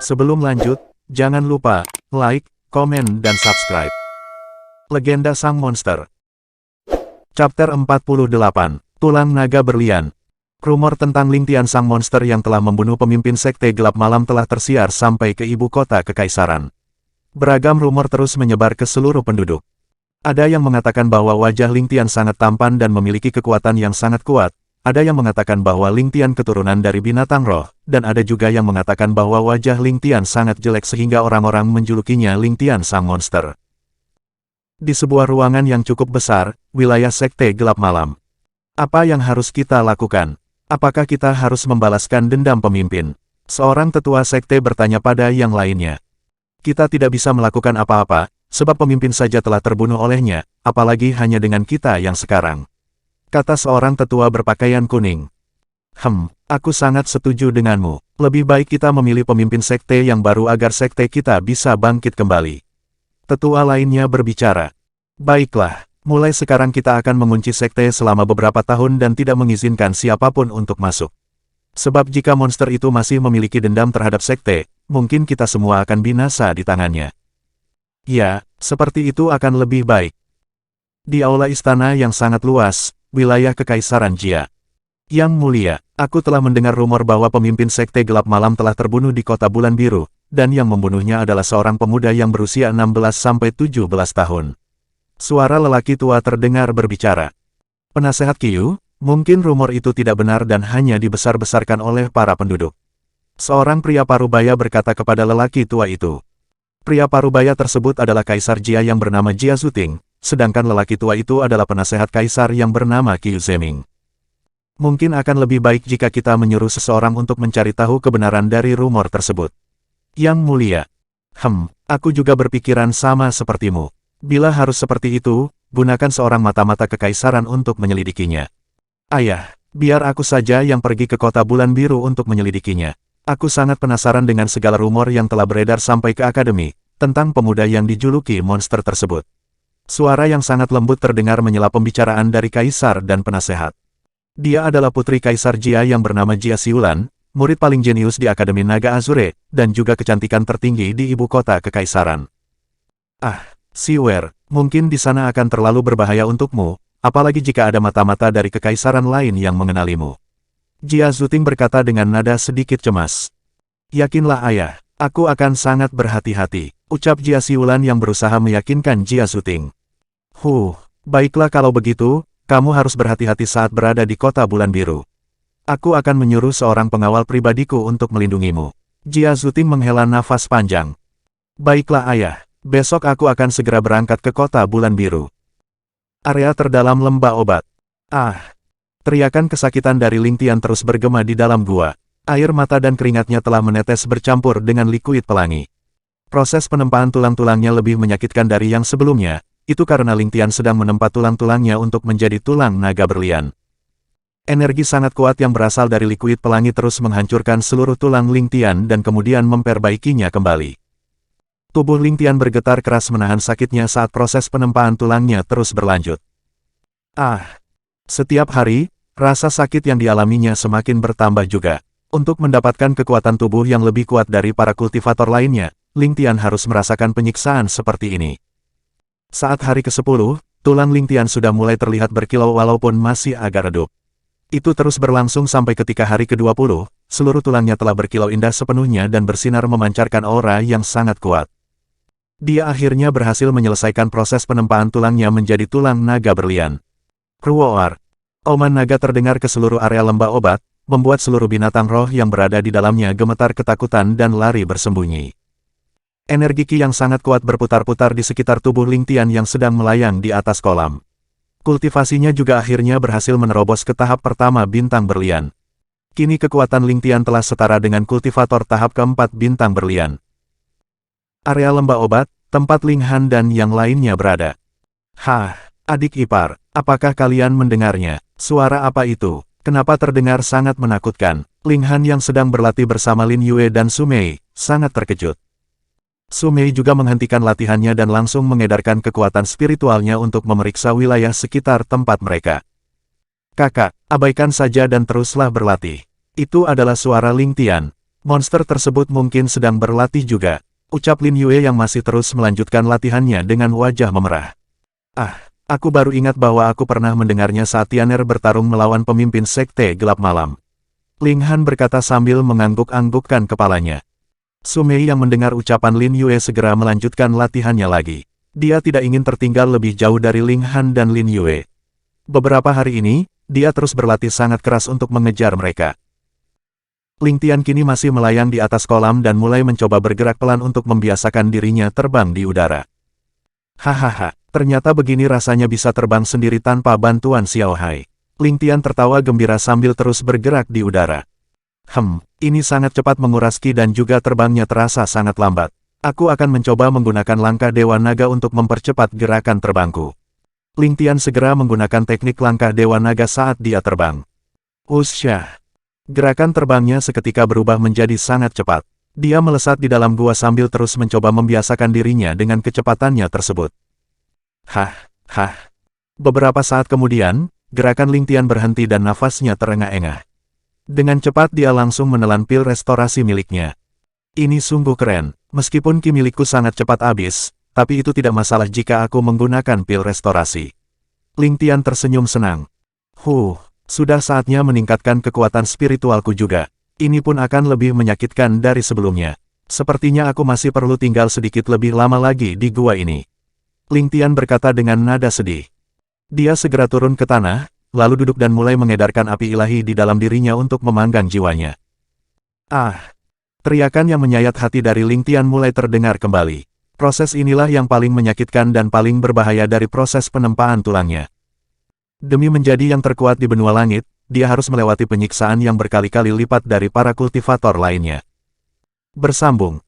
Sebelum lanjut, jangan lupa like, komen, dan subscribe. Legenda Sang Monster. Chapter 48, Tulang Naga Berlian. Rumor tentang Lingtian Sang Monster yang telah membunuh pemimpin Sekte Gelap Malam telah tersiar sampai ke ibu kota kekaisaran. Beragam rumor terus menyebar ke seluruh penduduk. Ada yang mengatakan bahwa wajah Lingtian sangat tampan dan memiliki kekuatan yang sangat kuat. Ada yang mengatakan bahwa Lingtian keturunan dari binatang roh, dan ada juga yang mengatakan bahwa wajah Lingtian sangat jelek sehingga orang-orang menjulukinya Lingtian Sang Monster. Di sebuah ruangan yang cukup besar, wilayah Sekte Gelap Malam. Apa yang harus kita lakukan? Apakah kita harus membalaskan dendam pemimpin? Seorang tetua sekte bertanya pada yang lainnya. Kita tidak bisa melakukan apa-apa, sebab pemimpin saja telah terbunuh olehnya, apalagi hanya dengan kita yang sekarang. Kata seorang tetua berpakaian kuning. Aku sangat setuju denganmu. Lebih baik kita memilih pemimpin sekte yang baru agar sekte kita bisa bangkit kembali. Tetua lainnya berbicara. Baiklah. Mulai sekarang kita akan mengunci sekte selama beberapa tahun dan tidak mengizinkan siapapun untuk masuk. Sebab jika monster itu masih memiliki dendam terhadap sekte, mungkin kita semua akan binasa di tangannya. Ya, seperti itu akan lebih baik. Di aula istana yang sangat luas, wilayah Kekaisaran Jia. Yang mulia, aku telah mendengar rumor bahwa pemimpin Sekte Gelap Malam telah terbunuh di Kota Bulan Biru, dan yang membunuhnya adalah seorang pemuda yang berusia 16-17 tahun. Suara lelaki tua terdengar berbicara. Penasehat Qiu, mungkin rumor itu tidak benar dan hanya dibesar-besarkan oleh para penduduk. Seorang pria parubaya berkata kepada lelaki tua itu. Pria parubaya tersebut adalah Kaisar Jia yang bernama Jia Zuting, sedangkan lelaki tua itu adalah penasehat Kaisar yang bernama Qiu Zeming. Mungkin akan lebih baik jika kita menyuruh seseorang untuk mencari tahu kebenaran dari rumor tersebut. Yang mulia. Aku juga berpikiran sama sepertimu. Bila harus seperti itu, gunakan seorang mata-mata kekaisaran untuk menyelidikinya. Ayah, biar aku saja yang pergi ke Kota Bulan Biru untuk menyelidikinya. Aku sangat penasaran dengan segala rumor yang telah beredar sampai ke akademi, tentang pemuda yang dijuluki monster tersebut. Suara yang sangat lembut terdengar menyela pembicaraan dari kaisar dan penasehat. Dia adalah putri Kaisar Jia yang bernama Jia Siulan, murid paling jenius di Akademi Naga Azure, dan juga kecantikan tertinggi di ibu kota kekaisaran. Siwer, mungkin di sana akan terlalu berbahaya untukmu, apalagi jika ada mata-mata dari kekaisaran lain yang mengenalimu. Jia Zuting berkata dengan nada sedikit cemas. Yakinlah ayah, aku akan sangat berhati-hati, ucap Jia Siulan yang berusaha meyakinkan Jia Zuting. Baiklah kalau begitu, kamu harus berhati-hati saat berada di Kota Bulan Biru. Aku akan menyuruh seorang pengawal pribadiku untuk melindungimu. Jia Zuting menghela nafas panjang. Baiklah ayah. Besok aku akan segera berangkat ke Kota Bulan Biru. Area terdalam lembah obat. Teriakan kesakitan dari Lingtian terus bergema di dalam gua. Air mata dan keringatnya telah menetes bercampur dengan likuid pelangi. Proses penempaan tulang-tulangnya lebih menyakitkan dari yang sebelumnya, itu karena Lingtian sedang menempa tulang-tulangnya untuk menjadi tulang naga berlian. Energi sangat kuat yang berasal dari likuid pelangi terus menghancurkan seluruh tulang Lingtian dan kemudian memperbaikinya kembali. Tubuh Lingtian bergetar keras menahan sakitnya saat proses penempaan tulangnya terus berlanjut. Setiap hari, rasa sakit yang dialaminya semakin bertambah juga. Untuk mendapatkan kekuatan tubuh yang lebih kuat dari para kultivator lainnya, Lingtian harus merasakan penyiksaan seperti ini. Saat hari ke-10, tulang Lingtian sudah mulai terlihat berkilau walaupun masih agak redup. Itu terus berlangsung sampai ketika hari ke-20, seluruh tulangnya telah berkilau indah sepenuhnya dan bersinar memancarkan aura yang sangat kuat. Dia akhirnya berhasil menyelesaikan proses penempaan tulangnya menjadi tulang naga berlian. Ruoar. Oman naga terdengar ke seluruh area lembah obat, membuat seluruh binatang roh yang berada di dalamnya gemetar ketakutan dan lari bersembunyi. Energi Qi yang sangat kuat berputar-putar di sekitar tubuh Lingtian yang sedang melayang di atas kolam. Kultivasinya juga akhirnya berhasil menerobos ke tahap pertama bintang berlian. Kini kekuatan Lingtian telah setara dengan kultivator tahap keempat bintang berlian. Area lembah obat, tempat Ling Han dan yang lainnya berada. Adik ipar, apakah kalian mendengarnya? Suara apa itu? Kenapa terdengar sangat menakutkan? Ling Han yang sedang berlatih bersama Lin Yue dan Su Mei, sangat terkejut. Su Mei juga menghentikan latihannya dan langsung mengedarkan kekuatan spiritualnya untuk memeriksa wilayah sekitar tempat mereka. Kakak, abaikan saja dan teruslah berlatih. Itu adalah suara Lingtian. Monster tersebut mungkin sedang berlatih juga, ucap Lin Yue yang masih terus melanjutkan latihannya dengan wajah memerah. Ah, aku baru ingat bahwa aku pernah mendengarnya saat Tianer bertarung melawan pemimpin Sekte Gelap Malam. Ling Han berkata sambil mengangguk-anggukkan kepalanya. Su Mei yang mendengar ucapan Lin Yue segera melanjutkan latihannya lagi. Dia tidak ingin tertinggal lebih jauh dari Ling Han dan Lin Yue. Beberapa hari ini, dia terus berlatih sangat keras untuk mengejar mereka. Ling Tian kini masih melayang di atas kolam dan mulai mencoba bergerak pelan untuk membiasakan dirinya terbang di udara. Hahaha, ternyata begini rasanya bisa terbang sendiri tanpa bantuan Xiao Hai. Ling Tian tertawa gembira sambil terus bergerak di udara. Ini sangat cepat menguras ki dan juga terbangnya terasa sangat lambat. Aku akan mencoba menggunakan langkah Dewa Naga untuk mempercepat gerakan terbangku. Ling Tian segera menggunakan teknik langkah Dewa Naga saat dia terbang. Usyah. Gerakan terbangnya seketika berubah menjadi sangat cepat. Dia melesat di dalam gua sambil terus mencoba membiasakan dirinya dengan kecepatannya tersebut. Beberapa saat kemudian, gerakan Ling Tian berhenti dan nafasnya terengah-engah. Dengan cepat dia langsung menelan pil restorasi miliknya. Ini sungguh keren, meskipun ki milikku sangat cepat habis, tapi itu tidak masalah jika aku menggunakan pil restorasi. Ling Tian tersenyum senang. Sudah saatnya meningkatkan kekuatan spiritualku juga. Ini pun akan lebih menyakitkan dari sebelumnya. Sepertinya aku masih perlu tinggal sedikit lebih lama lagi di gua ini. Ling Tian berkata dengan nada sedih. Dia segera turun ke tanah, lalu duduk dan mulai mengedarkan api ilahi di dalam dirinya untuk memanggang jiwanya. Teriakan yang menyayat hati dari Ling Tian mulai terdengar kembali. Proses inilah yang paling menyakitkan dan paling berbahaya dari proses penempaan tulangnya. Demi menjadi yang terkuat di benua langit, dia harus melewati penyiksaan yang berkali-kali lipat dari para kultivator lainnya. Bersambung.